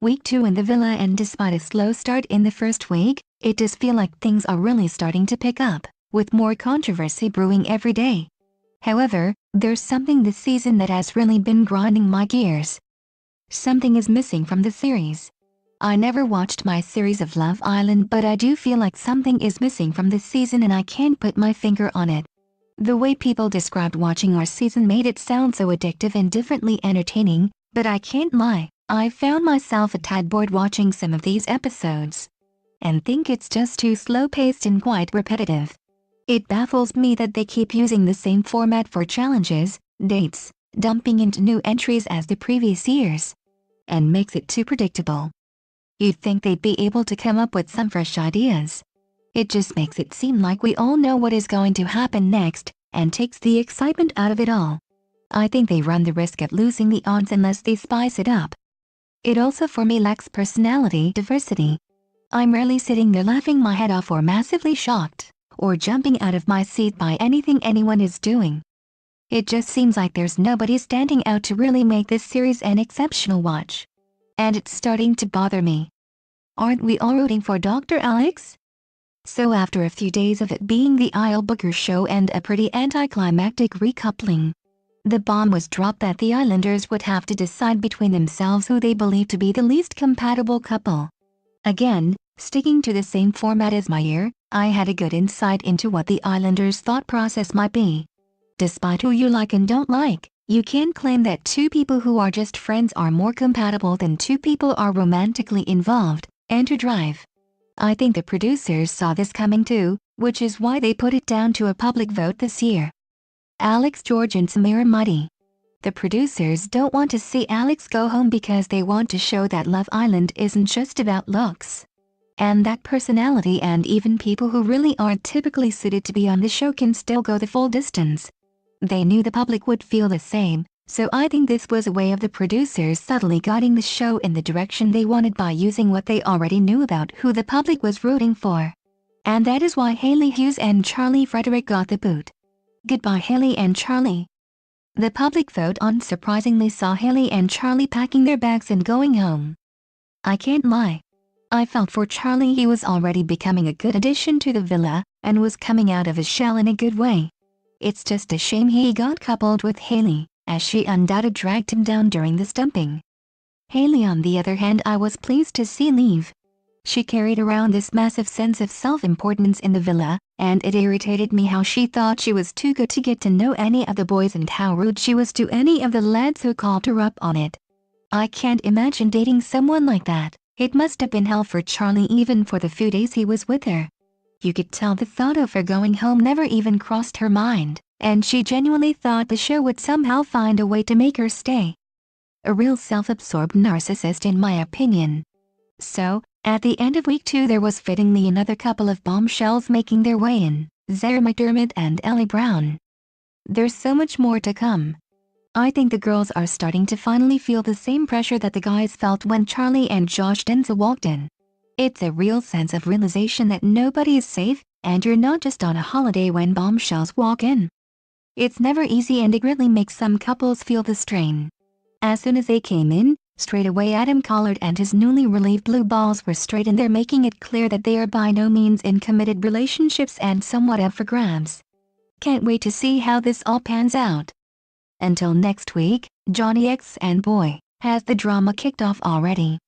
week 2 in the villa, and despite a slow start in the first week, it does feel like things are really starting to pick up, with more controversy brewing every day. However, there's something this season that has really been grinding my gears. Something is missing from the series. I never watched my series of Love Island, but I do feel like something is missing from this season and I can't put my finger on it. The way people described watching our season made it sound so addictive and differently entertaining, but I can't lie, I found myself a tad bored watching some of these episodes, and think it's just too slow-paced and quite repetitive. It baffles me that they keep using the same format for challenges, dates, dumping into new entries as the previous years, and makes it too predictable. You'd think they'd be able to come up with some fresh ideas. It just makes it seem like we all know what is going to happen next, and takes the excitement out of it all. I think they run the risk of losing the odds unless they spice it up. It also for me lacks personality diversity. I'm rarely sitting there laughing my head off or massively shocked, or jumping out of my seat by anything anyone is doing. It just seems like there's nobody standing out to really make this series an exceptional watch. And it's starting to bother me. Aren't we all rooting for Dr. Alex? So after a few days of it being the Isle Booker show and a pretty anticlimactic recoupling, the bomb was dropped that the Islanders would have to decide between themselves who they believe to be the least compatible couple. Again, sticking to the same format as my year, I had a good insight into what the Islanders' thought process might be. Despite who you like and don't like, you can't claim that two people who are just friends are more compatible than two people are romantically involved. Enter Drive. I think the producers saw this coming too, which is why they put it down to a public vote this year. Alex, George and Samira Muddy. The producers don't want to see Alex go home because they want to show that Love Island isn't just about looks, and that personality and even people who really aren't typically suited to be on the show can still go the full distance. They knew the public would feel the same, so I think this was a way of the producers subtly guiding the show in the direction they wanted by using what they already knew about who the public was rooting for. And that is why Hayley Hughes and Charlie Frederick got the boot. Goodbye Hayley and Charlie. The public vote unsurprisingly saw Hayley and Charlie packing their bags and going home. I can't lie. I felt for Charlie. He was already becoming a good addition to the villa, and was coming out of his shell in a good way. It's just a shame he got coupled with Hayley, as she undoubtedly dragged him down during the stumping. Hayley on the other hand I was pleased to see leave. She carried around this massive sense of self-importance in the villa, and it irritated me how she thought she was too good to get to know any of the boys and how rude she was to any of the lads who called her up on it. I can't imagine dating someone like that. It must have been hell for Charlie even for the few days he was with her. You could tell the thought of her going home never even crossed her mind, and she genuinely thought the show would somehow find a way to make her stay. A real self-absorbed narcissist in my opinion. So, at the end of week 2 there was fittingly another couple of bombshells making their way in, Zara McDermott and Ellie Brown. There's so much more to come. I think the girls are starting to finally feel the same pressure that the guys felt when Charlie and Josh Denzel walked in. It's a real sense of realization that nobody is safe, and you're not just on a holiday when bombshells walk in. It's never easy and it really makes some couples feel the strain. As soon as they came in, straight away Adam Collard and his newly relieved blue balls were straight in there, making it clear that they are by no means in committed relationships and somewhat up for grabs. Can't wait to see how this all pans out. Until next week, Jonny X and boy, has the drama kicked off already.